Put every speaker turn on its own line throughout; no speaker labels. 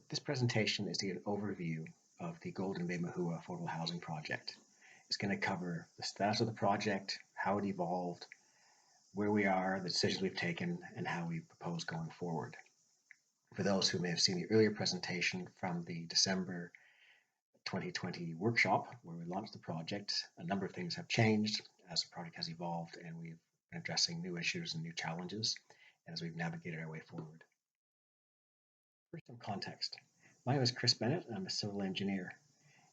This presentation is to give an overview of the Golden Bay Mohua Affordable Housing Project. It's going to cover the status of the project, how it evolved, where we are, the decisions we've taken, and how we propose going forward. For those who may have seen the earlier presentation from the December 2020 workshop where we launched the project, a number of things have changed as the project has evolved, and we've been addressing new issues and new challenges as we've navigated our way forward. First, some context. My name is Chris Bennett, and I'm a civil engineer.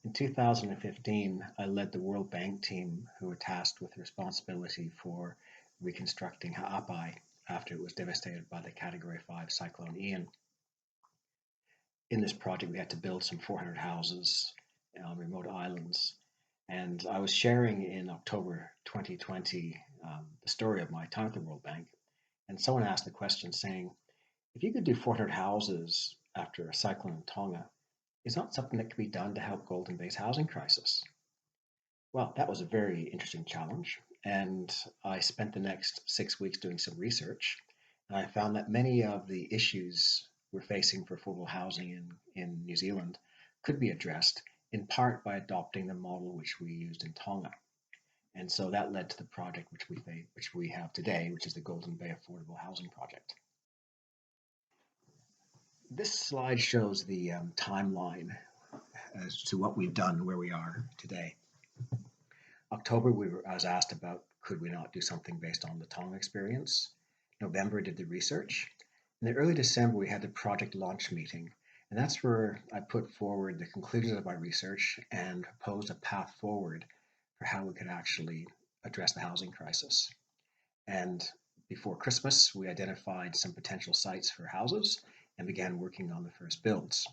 In 2015, I led the World Bank team who were tasked with the responsibility for reconstructing Ha'apai after it was devastated by the Category 5 Cyclone Ian. In this project, we had to build some 400 houses on remote islands. And I was sharing in October 2020 the story of my time at the World Bank. And someone asked the question saying, if you could do 400 houses after a cyclone in Tonga, is not something that could be done to help Golden Bay's housing crisis? Well, that was a very interesting challenge, and I spent the next 6 weeks doing some research, and I found that many of the issues we're facing for affordable housing in New Zealand could be addressed in part by adopting the model which we used in Tonga. And so that led to the project which we have today, which is the Golden Bay Affordable Housing Project. This slide shows the timeline as to what we've done, where we are today. October, I was asked about could we not do something based on the Tonga experience. November, did the research. In the early December, we had the project launch meeting, and that's where I put forward the conclusions of my research and proposed a path forward for how we could actually address the housing crisis. And before Christmas, we identified some potential sites for houses and began working on the first builds.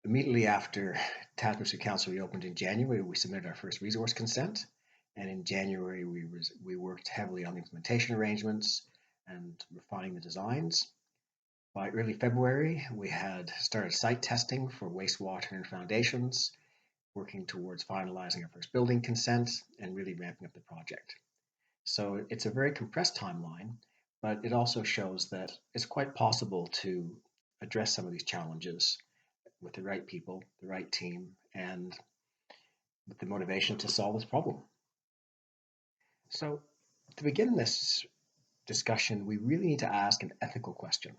Immediately after Tasmania Council reopened in January, we submitted our first resource consent. And in January, we worked heavily on the implementation arrangements and refining the designs. By early February, we had started site testing for wastewater and foundations, working towards finalizing our first building consent and really ramping up the project. So it's a very compressed timeline, but it also shows that it's quite possible to address some of these challenges with the right people, the right team, and with the motivation to solve this problem. So to begin this discussion, we really need to ask an ethical question.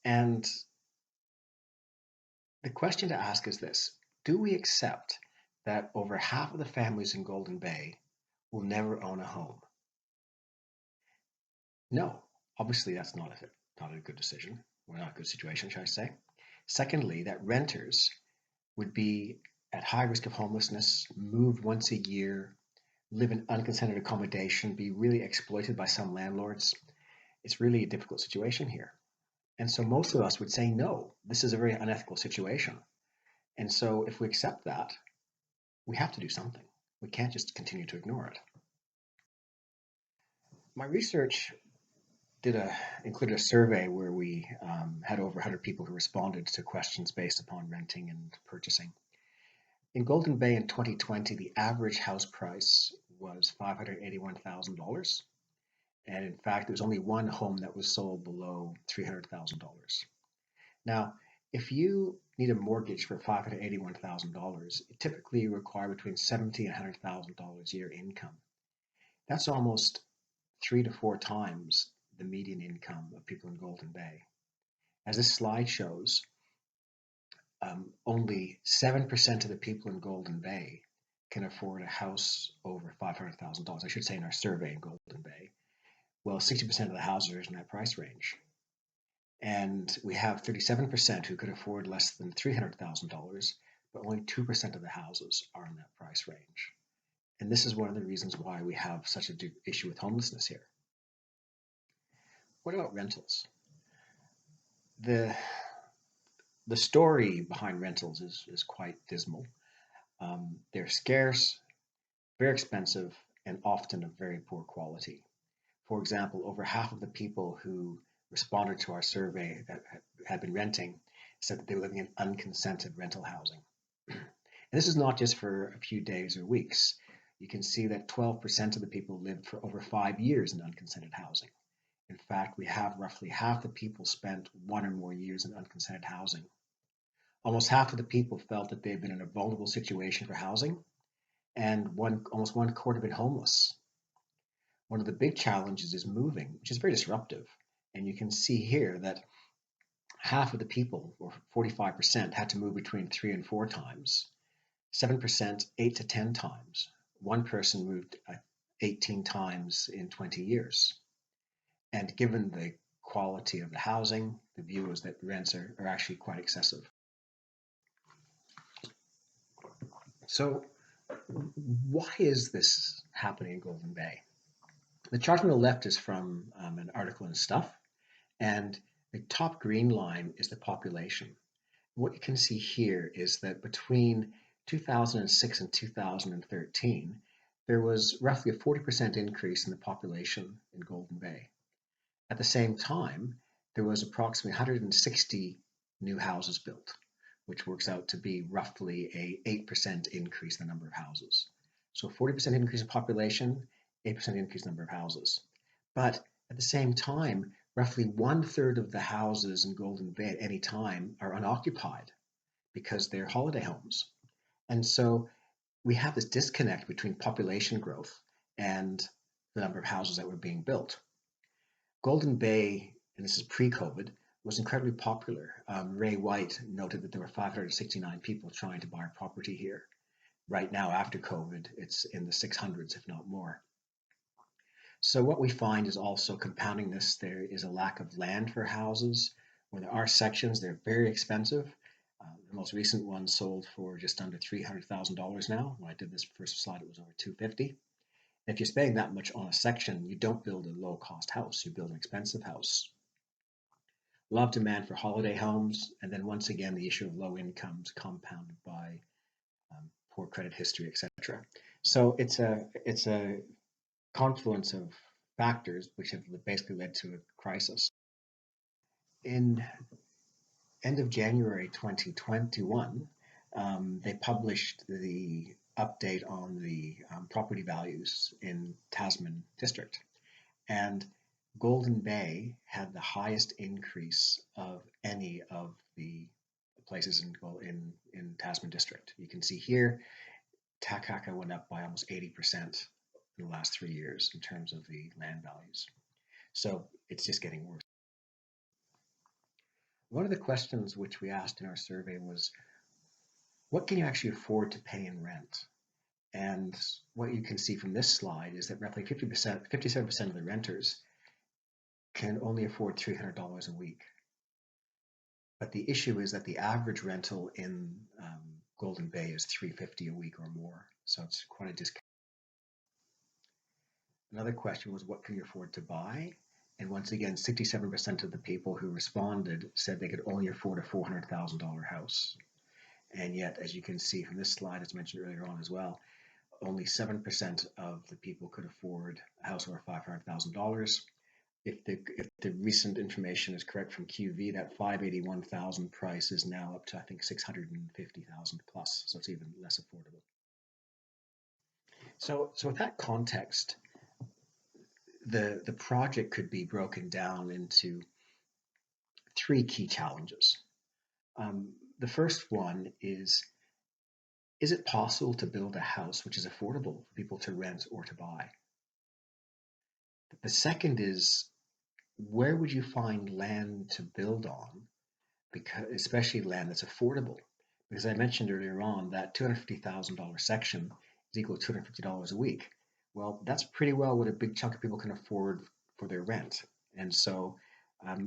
And the question to ask is this: do we accept that over half of the families in Golden Bay will never own a home? No, obviously that's not a good decision, or not a good situation, should I say. Secondly, that renters would be at high risk of homelessness, moved once a year, live in unconsented accommodation, be really exploited by some landlords. It's really a difficult situation here. And so most of us would say, no, this is a very unethical situation. And so if we accept that, we have to do something. We can't just continue to ignore it. My research included a survey where we had over 100 people who responded to questions based upon renting and purchasing. In Golden Bay in 2020, the average house price was $581,000. And in fact, there was only one home that was sold below $300,000. Now, if you need a mortgage for $581,000, it typically requires between $70,000 and $100,000 a year income. That's almost 3 to 4 times the median income of people in Golden Bay. As this slide shows, only 7% of the people in Golden Bay can afford a house over $500,000. I should say in our survey in Golden Bay. Well, 60% of the houses are in that price range. And we have 37% who could afford less than $300,000, but only 2% of the houses are in that price range. And this is one of the reasons why we have such an issue with homelessness here. What about rentals? The story behind rentals is quite dismal. They're scarce, very expensive, and often of very poor quality. For example, over half of the people who responded to our survey that had been renting said that they were living in unconsented rental housing. And this is not just for a few days or weeks. You can see that 12% of the people lived for over 5 years in unconsented housing. In fact, we have roughly half the people spent 1 or more years in unconsented housing. Almost half of the people felt that they've been in a vulnerable situation for housing, and almost one quarter have been homeless. One of the big challenges is moving, which is very disruptive. And you can see here that half of the people, or 45%, had to move between 3 and 4 times, 7%, 8 to 10 times. One person moved 18 times in 20 years. And given the quality of the housing, the view is that rents are actually quite excessive. So, why is this happening in Golden Bay? The chart on the left is from an article in Stuff, and the top green line is the population. What you can see here is that between 2006 and 2013, there was roughly a 40% increase in the population in Golden Bay. At the same time, there was approximately 160 new houses built, which works out to be roughly a 8% increase in the number of houses. So 40% increase in population, 8% increase in the number of houses. But at the same time, roughly 1/3 of the houses in Golden Bay at any time are unoccupied because they're holiday homes. And so we have this disconnect between population growth and the number of houses that were being built. Golden Bay, and this is pre-COVID, was incredibly popular. Ray White noted that there were 569 people trying to buy a property here. Right now, after COVID, it's in the 600s, if not more. So what we find is also compounding this, there is a lack of land for houses. Where there are sections, they're very expensive. The most recent one sold for just under $300,000 now. When I did this first slide, it was over 250. If you're spending that much on a section, you don't build a low-cost house, you build an expensive house. A lot of demand for holiday homes, and then once again, the issue of low incomes compounded by poor credit history, etc. So it's a confluence of factors which have basically led to a crisis. In end of January 2021, they published the update on the property values in Tasman District. And Golden Bay had the highest increase of any of the places in Tasman District. You can see here, Takaka went up by almost 80% in the last 3 years in terms of the land values. So it's just getting worse. One of the questions which we asked in our survey was, what can you actually afford to pay in rent? And what you can see from this slide is that roughly 57% of the renters can only afford $300 a week. But the issue is that the average rental in Golden Bay is $350 a week or more. So it's quite a discount. Another question was, what can you afford to buy? And once again, 67% of the people who responded said they could only afford a $400,000 house. And yet, as you can see from this slide, as mentioned earlier on as well, only 7% of the people could afford a house over $500,000. If the recent information is correct from QV, that 581,000 price is now up to, I think, 650,000 plus, so it's even less affordable. So with that context, the project could be broken down into three key challenges. The first one is it possible to build a house which is affordable for people to rent or to buy? The second is, where would you find land to build on, because especially land that's affordable? Because I mentioned earlier on that $250,000 section is equal to $250 a week. Well, that's pretty well what a big chunk of people can afford for their rent. And so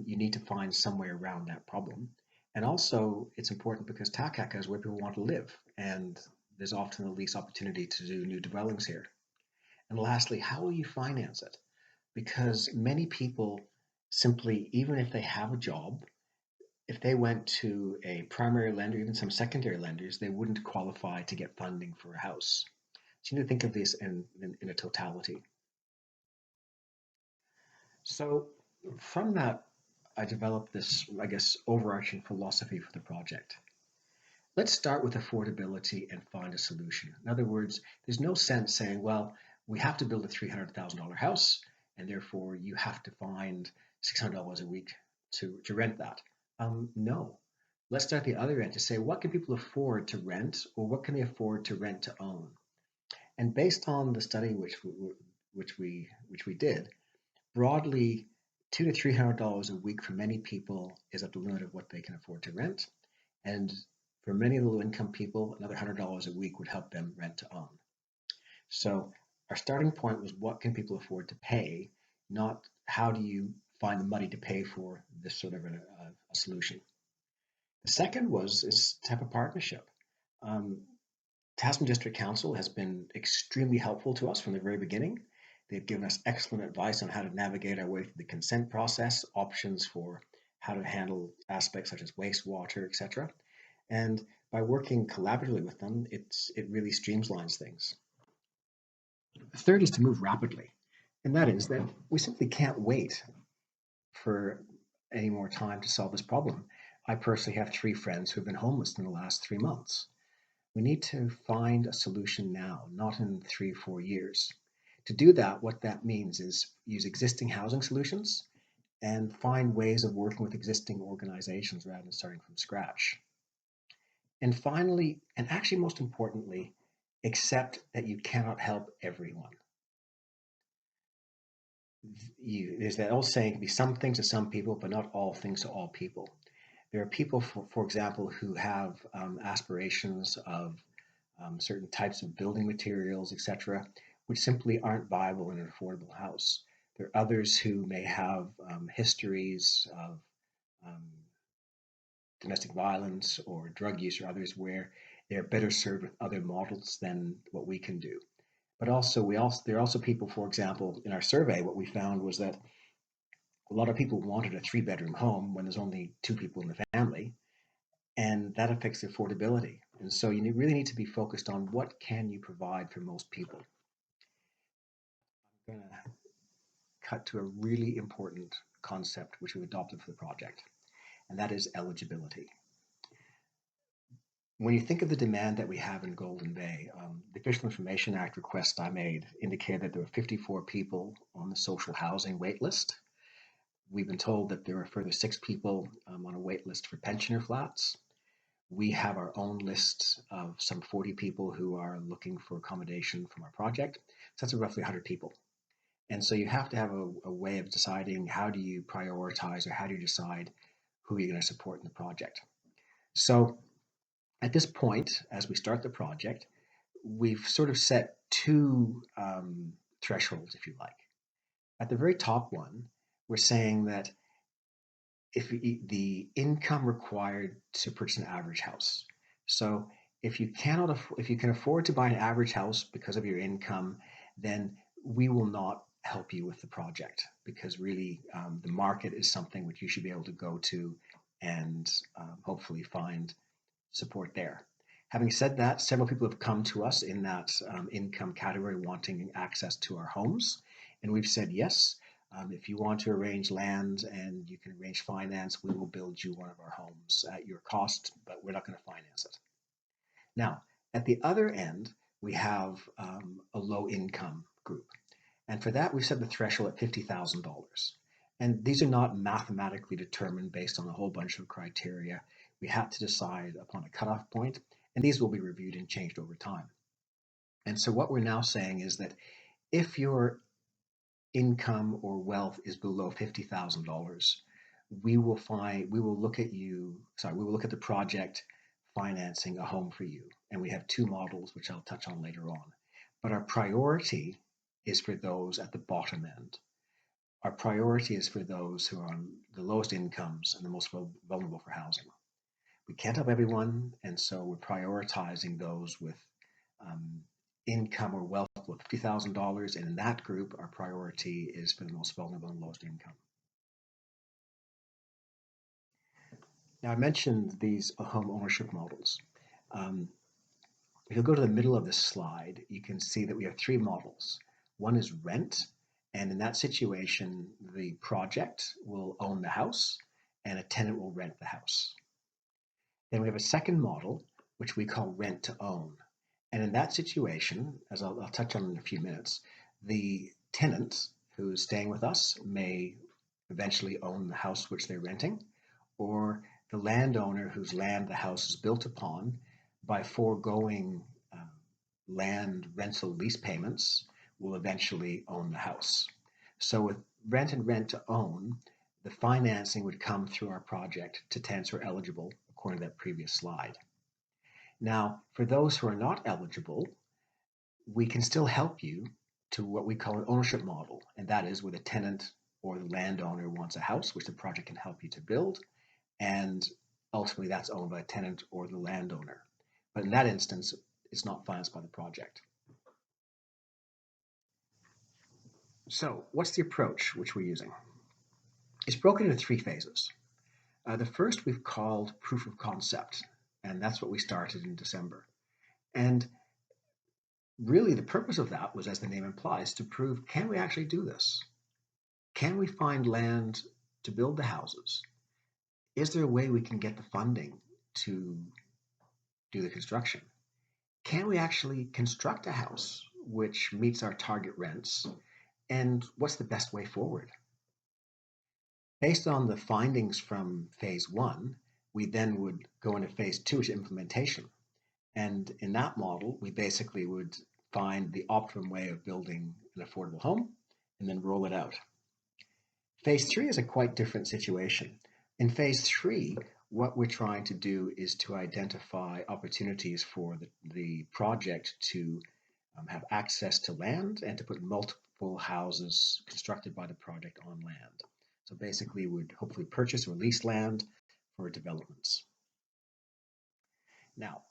you need to find some way around that problem. And also, it's important because Takaka is where people want to live, and there's often the least opportunity to do new dwellings here. And lastly, how will you finance it? Because many people simply, even if they have a job, if they went to a primary lender, even some secondary lenders, they wouldn't qualify to get funding for a house. So you need to think of this in a totality. So from that, I developed this, I guess, overarching philosophy for the project. Let's start with affordability and find a solution. In other words, there's no sense saying, well, we have to build a $300,000 house. and therefore you have to find $600 a week to rent that. No. Let's start the other end to say, what can people afford to rent, or what can they afford to rent to own? And based on the study which we did, broadly, $200 to $300 a week for many people is at the limit of what they can afford to rent. And for many low-income people, another $100 a week would help them rent to own. So our starting point was, what can people afford to pay, not how do you find the money to pay for this sort of a solution. The second is to have a partnership. Um, Tasman District Council has been extremely helpful to us from the very beginning. They've given us excellent advice on how to navigate our way through the consent process, options for how to handle aspects such as wastewater, etc. And by working collaboratively with them, it really streamlines things. The third is to move rapidly, and that is that we simply can't wait for any more time to solve this problem. I personally have 3 friends who have been homeless in the last 3 months. We need to find a solution now, not in 3 or 4 years. To do that, what that means is use existing housing solutions and find ways of working with existing organizations rather than starting from scratch. And finally, and actually most importantly, accept that you cannot help everyone. There's that old saying, be some things to some people, but not all things to all people. There are people, for example, who have aspirations of certain types of building materials, etc., which simply aren't viable in an affordable house. There are others who may have histories of um, domestic violence or drug use, or others where they're better served with other models than what we can do. But there are also people, for example, in our survey, what we found was that a lot of people wanted a 3 bedroom home when there's only 2 people in the family, and that affects affordability. And so you really need to be focused on what can you provide for most people. I'm going to cut to a really important concept which we've adopted for the project, and that is eligibility. When you think of the demand that we have in Golden Bay, the Official Information Act request I made indicated that there were 54 people on the social housing wait list. We've been told that there are further 6 people on a wait list for pensioner flats. We have our own list of some 40 people who are looking for accommodation from our project. So that's roughly 100 people. And so you have to have a way of deciding, how do you prioritize, or how do you decide who you're going to support in the project. So at this point, as we start the project, we've sort of set 2 thresholds, if you like. At the very top one, we're saying that if the income required to purchase an average house. So if you can afford to buy an average house because of your income, then we will not help you with the project, because really the market is something which you should be able to go to and hopefully find support there. Having said that, several people have come to us in that income category wanting access to our homes, and we've said yes. If you want to arrange land and you can arrange finance, we will build you one of our homes at your cost, but we're not going to finance it. Now, at the other end, we have a low income group. And for that, we set the threshold at $50,000. And these are not mathematically determined based on a whole bunch of criteria. We had to decide upon a cutoff point, and these will be reviewed and changed over time. And so what we're now saying is that if your income or wealth is below $50,000, we will look at the project financing a home for you. And we have 2 models, which I'll touch on later on. But our priority is for those at the bottom end. Our priority is for those who are on the lowest incomes and the most vulnerable for housing. We can't help everyone, and so we're prioritizing those with income or wealth of $50,000, and in that group, our priority is for the most vulnerable and lowest income. Now, I mentioned these home ownership models. If you'll go to the middle of this slide, you can see that we have 3 models. One is rent, and in that situation, the project will own the house and a tenant will rent the house. Then we have a second model, which we call rent to own. And in that situation, as I'll touch on in a few minutes, the tenant who's staying with us may eventually own the house which they're renting, or the landowner whose land the house is built upon, by foregoing uh, land rental lease payments, will eventually own the house. So with rent and rent to own, the financing would come through our project to tenants who are eligible, according to that previous slide. Now, for those who are not eligible, we can still help you to what we call an ownership model, and that is where the tenant or the landowner wants a house, which the project can help you to build, and ultimately that's owned by a tenant or the landowner. But in that instance, it's not financed by the project. So, what's the approach which we're using? It's broken into three phases. The first we've called proof of concept, and that's what we started in December. And really, the purpose of that was, as the name implies, to prove, can we actually do this? Can we find land to build the houses? Is there a way we can get the funding to do the construction? Can we actually construct a house which meets our target rents? And what's the best way forward? Based on the findings from phase one, we then would go into phase two, which is implementation. And in that model, we basically would find the optimum way of building an affordable home and then roll it out. Phase three is a quite different situation. In phase three, what we're trying to do is to identify opportunities for the project to have access to land and to put multiple houses constructed by the project on land. So basically, we'd hopefully purchase or lease land for developments. Now,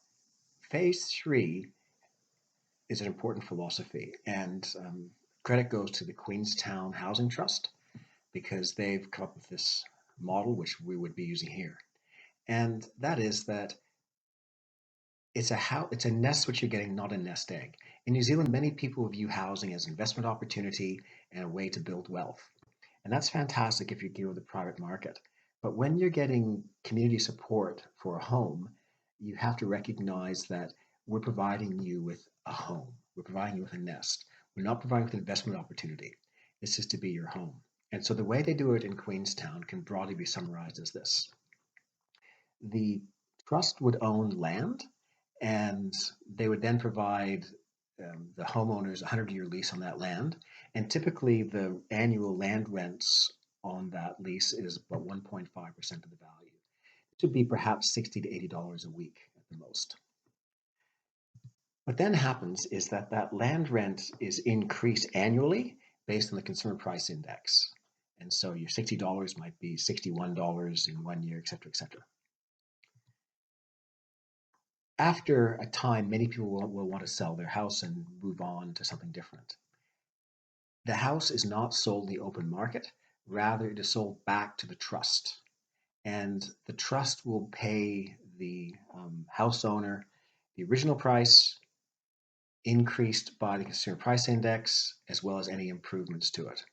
phase three is an important philosophy, and credit goes to the Queenstown Housing Trust because they've come up with this model, which we would be using here. And that is that it's a nest which you're getting, not a nest egg. In New Zealand, many people view housing as an investment opportunity and a way to build wealth. And that's fantastic if you deal with the private market. But when you're getting community support for a home, you have to recognize that we're providing you with a home. We're providing you with a nest. We're not providing with an investment opportunity. This is to be your home. And so the way they do it in Queenstown can broadly be summarized as this. The trust would own land, and they would then provide the homeowners a 100-year lease on that land. And typically, the annual land rents on that lease is about 1.5% of the value. It would be perhaps $60 to $80 a week at the most. What then happens is that that land rent is increased annually based on the consumer price index. And so your $60 might be $61 in 1 year, et cetera, et cetera. After a time, many people will want to sell their house and move on to something different. The house is not sold in the open market, rather, it is sold back to the trust. And the trust will pay the house owner the original price, increased by the consumer price index, as well as any improvements to it.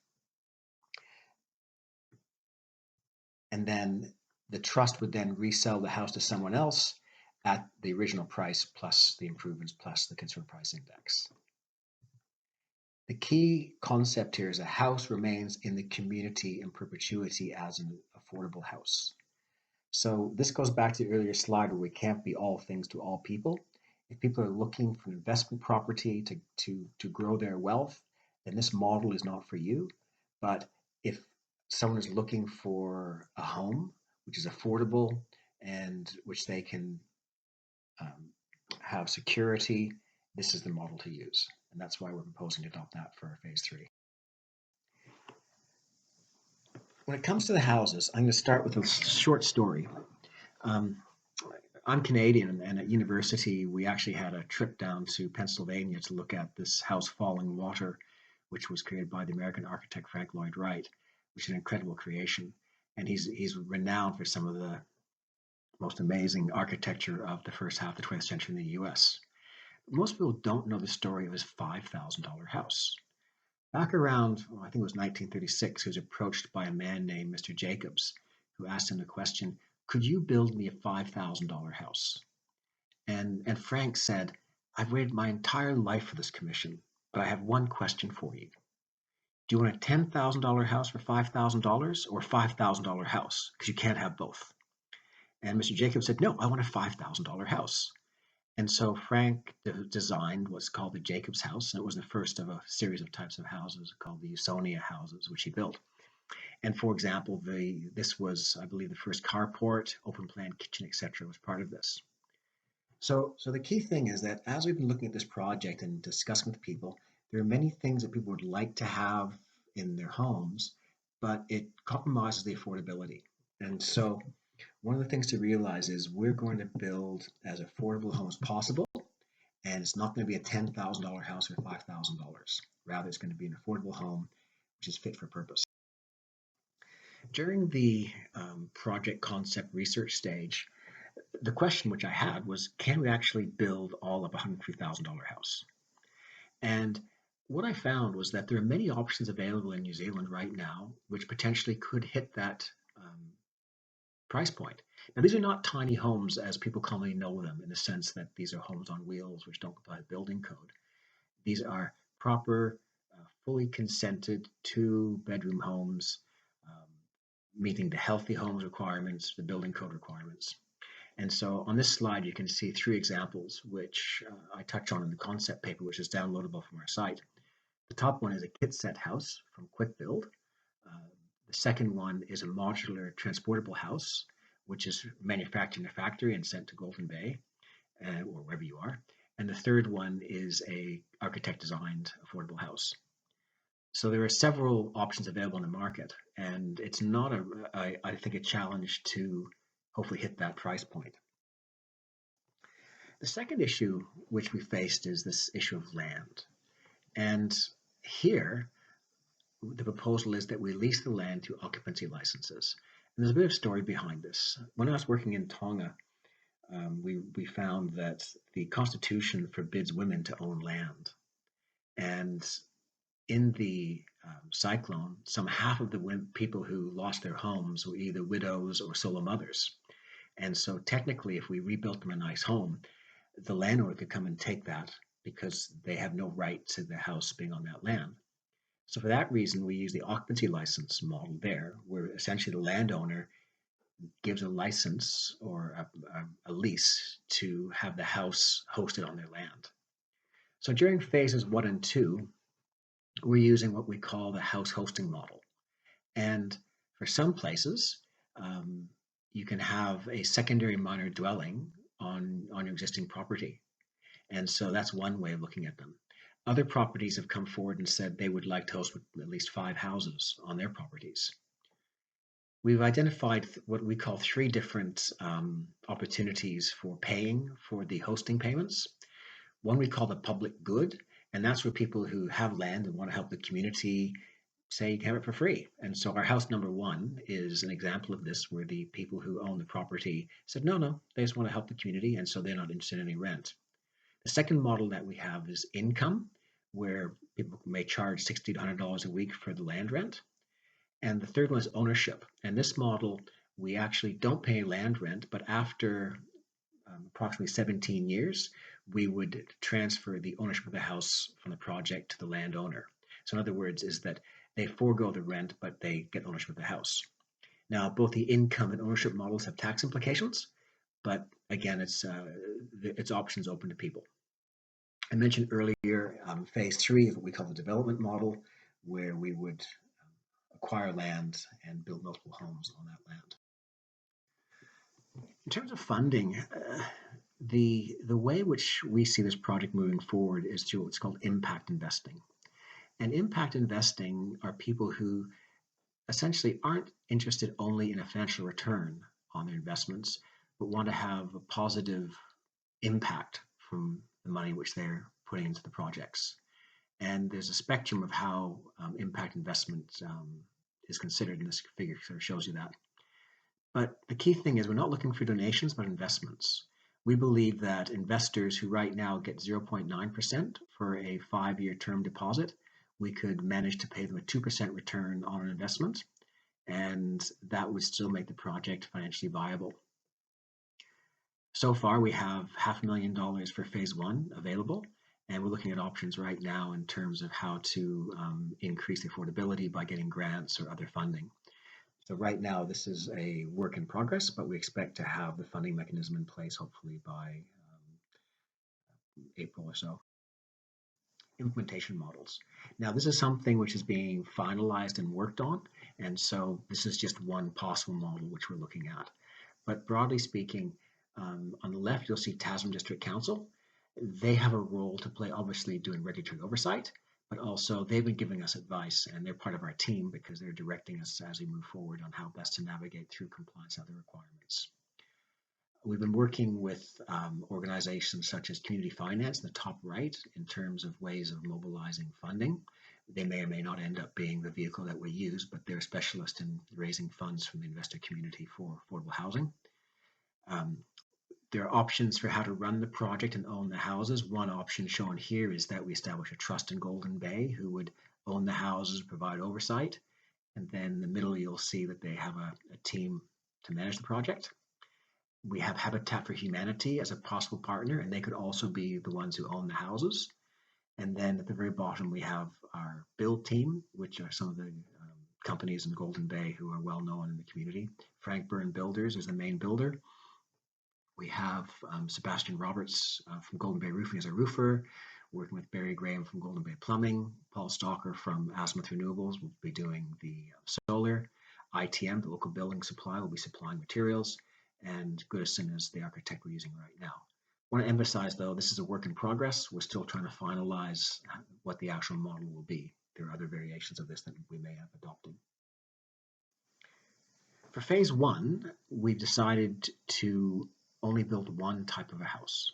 And then the trust would then resell the house to someone else at the original price plus the improvements plus the consumer price index. The key concept here is a house remains in the community in perpetuity as an affordable house. So this goes back to the earlier slide where we can't be all things to all people. If people are looking for investment property to grow their wealth, then this model is not for you. But if someone is looking for a home which is affordable and which they can have security, this is the model to use. And that's why we're proposing to adopt that for phase three. When it comes to the houses, I'm going to start with a short story. Um, I'm Canadian, and at university, we actually had a trip down to Pennsylvania to look at this house, Falling Water, which was created by the American architect Frank Lloyd Wright, which is an incredible creation. And he's renowned for some of the most amazing architecture of the first half of the 20th century in the US. Most people don't know the story of his $5,000 house. Back around, I think it was 1936, he was approached by a man named Mr. Jacobs, who asked him the question, could you build me a $5,000 house? And Frank said, I've waited my entire life for this commission, but I have one question for you. Do you want a $10,000 house for $5,000 or $5,000 house? Because you can't have both. And Mr. Jacobs said, no, I want a $5,000 house. And so Frank designed what's called the Jacobs house. And it was the first of a series of types of houses called the Usonia houses, which he built. And for example, this was, I believe, the first carport, open plan kitchen, etc. was part of this. So the key thing is that as we've been looking at this project and discussing with people, there are many things that people would like to have in their homes, but it compromises the affordability. And so one of the things to realize is we're going to build as affordable a home as possible, and it's not going to be a $10,000 house or $5,000. Rather, it's going to be an affordable home which is fit for purpose. During the project concept research stage, the question which I had was, can we actually build all of a $103,000 house? And what I found was that there are many options available in New Zealand right now, which potentially could hit that price point. Now, these are not tiny homes as people commonly know them, in the sense that these are homes on wheels which don't comply with building code. These are proper, fully consented two-bedroom homes, meeting the healthy homes requirements, the building code requirements. And so on this slide, you can see three examples, which I touch on in the concept paper, which is downloadable from our site. The top one is a kit set house from Quick Build. The second one is a modular transportable house, which is manufactured in a factory and sent to Golden Bay or wherever you are. And the third one is a architect designed affordable house. So there are several options available in the market, and it's not I think, a challenge to hopefully hit that price point. The second issue which we faced is this issue of land. And here, the proposal is that we lease the land to occupancy licenses. And there's a bit of story behind this. When I was working in Tonga, we found that the Constitution forbids women to own land. And in the cyclone, some half of the people who lost their homes were either widows or solo mothers. And so technically, if we rebuilt them a nice home, the landowner could come and take that because they have no right to the house being on that land. So for that reason, we use the occupancy license model there, where essentially the landowner gives a license or a lease to have the house hosted on their land. So during phases 1 and 2, we're using what we call the house hosting model. And for some places, you can have a secondary minor dwelling on your existing property. And so that's one way of looking at them. Other properties have come forward and said they would like to host at least 5 houses on their properties. We've identified what we call 3 different opportunities for paying for the hosting payments. One we call the public good, and that's where people who have land and want to help the community say you can have it for free. And so our house number 1 is an example of this, where the people who own the property said, no, they just want to help the community, and so they're not interested in any rent. The second model that we have is income, where people may charge $60 to $100 a week for the land rent. And the third one is ownership. And this model, we actually don't pay land rent, but after approximately 17 years, we would transfer the ownership of the house from the project to the landowner. So in other words, is that they forego the rent, but they get ownership of the house. Now, both the income and ownership models have tax implications, but again, it's options open to people. I mentioned earlier, phase 3 is what we call the development model, where we would acquire land and build multiple homes on that land. In terms of funding, the way which we see this project moving forward is through what's called impact investing. And impact investing are people who essentially aren't interested only in a financial return on their investments, but want to have a positive impact from the money which they're putting into the projects. And there's a spectrum of how impact investment is considered, and this figure sort of shows you that. But the key thing is we're not looking for donations, but investments. We believe that investors who right now get 0.9% for a 5-year term deposit, we could manage to pay them a 2% return on an investment, and that would still make the project financially viable. So far, we have $500,000 for phase 1 available, And we're looking at options right now in terms of how to increase affordability by getting grants or other funding. So right now, this is a work in progress, but we expect to have the funding mechanism in place hopefully by April or so. Implementation models. Now, this is something which is being finalized and worked on, and so this is just one possible model which we're looking at. But broadly speaking, on the left, you'll see Tasman District Council. They have a role to play, obviously, doing regulatory oversight, but also they've been giving us advice, and they're part of our team because they're directing us as we move forward on how best to navigate through compliance and other requirements. We've been working with organizations such as Community Finance in the top right in terms of ways of mobilizing funding. They may or may not end up being the vehicle that we use, but they're specialists in raising funds from the investor community for affordable housing. Um, there are options for how to run the project and own the houses. One option shown here is that we establish a trust in Golden Bay who would own the houses, provide oversight. And then in the middle, you'll see that they have a team to manage the project. We have Habitat for Humanity as a possible partner, and they could also be the ones who own the houses. And then at the very bottom, we have our build team, which are some of the companies in Golden Bay who are well known in the community. Frank Byrne Builders is the main builder. We have Sebastian Roberts from Golden Bay Roofing as a roofer, working with Barry Graham from Golden Bay Plumbing. Paul Stalker from Azimuth Renewables will be doing the solar. ITM, the local building supply, will be supplying materials. And Goodison is the architect we're using right now. I want to emphasize, though, this is a work in progress. We're still trying to finalize what the actual model will be. There are other variations of this that we may have adopted. For phase one, we've decided to only build one type of a house.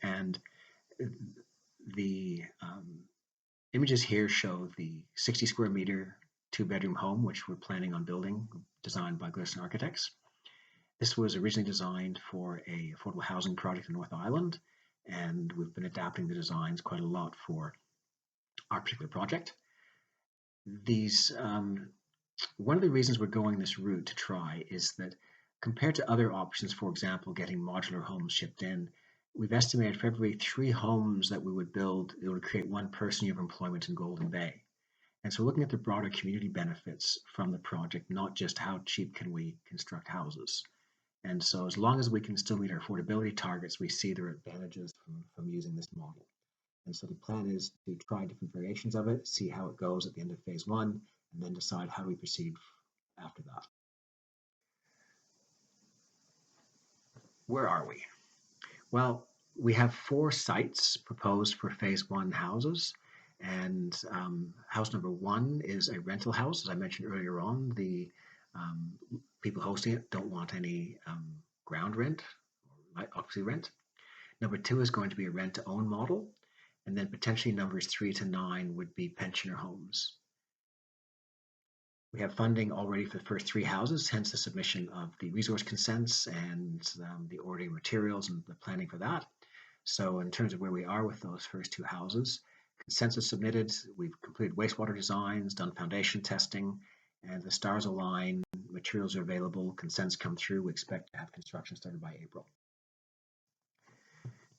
And the images here show the 60 square meter, 2-bedroom home, which we're planning on building, designed by Goodison Architects. This was originally designed for a affordable housing project in North Island, and we've been adapting the designs quite a lot for our particular project. These one of the reasons we're going this route to try is that compared to other options, for example, getting modular homes shipped in, we've estimated for every 3 homes that we would build, it would create 1 person year of employment in Golden Bay. And so looking at the broader community benefits from the project, not just how cheap can we construct houses. And so as long as we can still meet our affordability targets, we see there are advantages from using this model. And so the plan is to try different variations of it, see how it goes at the end of phase one, and then decide how we proceed after that. Where are we? Well, we have 4 sites proposed for phase one houses. And house number 1 is a rental house. As I mentioned earlier on, the people hosting it don't want any ground rent or occupancy rent. Number 2 is going to be a rent to own model. And then potentially numbers 3 to 9 would be pensioner homes. We have funding already for the first 3 houses, hence the submission of the resource consents and the ordering materials and the planning for that. So in terms of where we are with those first 2 houses, consents are submitted, we've completed wastewater designs, done foundation testing, and the stars align, materials are available, consents come through, we expect to have construction started by April.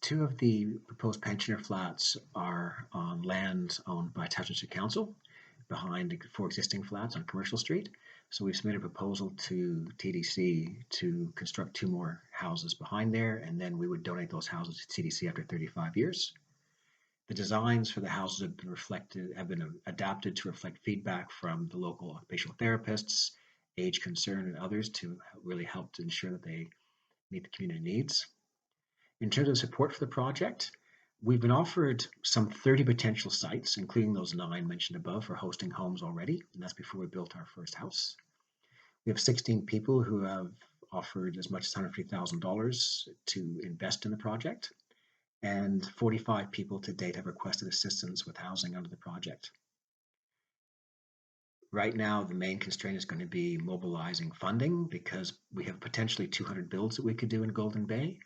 2 of the proposed pensioner flats are on land owned by Tasman Council, behind 4 existing flats on Commercial Street. So we've submitted a proposal to TDC to construct 2 more houses behind there, and then we would donate those houses to TDC after 35 years. The designs for the houses have been adapted to reflect feedback from the local occupational therapists, age concern, and others to really help to ensure that they meet the community needs. In terms of support for the project, we've been offered some 30 potential sites, including those 9 mentioned above, for hosting homes already, and that's before we built our first house. We have 16 people who have offered as much as $150,000 to invest in the project, and 45 people to date have requested assistance with housing under the project. Right now, the main constraint is going to be mobilizing funding because we have potentially 200 builds that we could do in Golden Bay.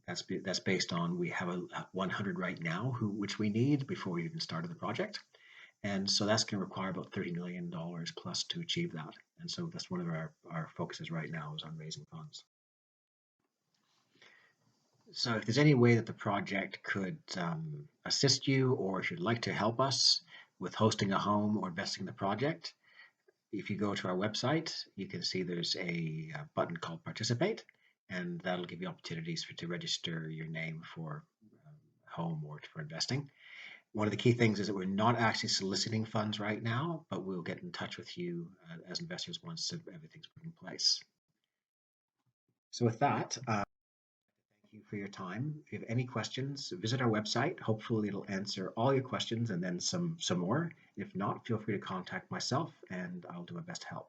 That's based on we have a 100 right now, which we need before we even started the project. And so that's going to require about $30 million plus to achieve that. And so that's one of our focuses right now is on raising funds. So if there's any way that the project could assist you, or if you'd like to help us with hosting a home or investing in the project, if you go to our website, you can see there's a button called Participate, and that'll give you opportunities to register your name for home or for investing. One of the key things is that we're not actually soliciting funds right now, but we'll get in touch with you as investors once everything's put in place. So with that, thank you for your time. If you have any questions, visit our website. Hopefully it'll answer all your questions and then some more. If not, feel free to contact myself and I'll do my best to help.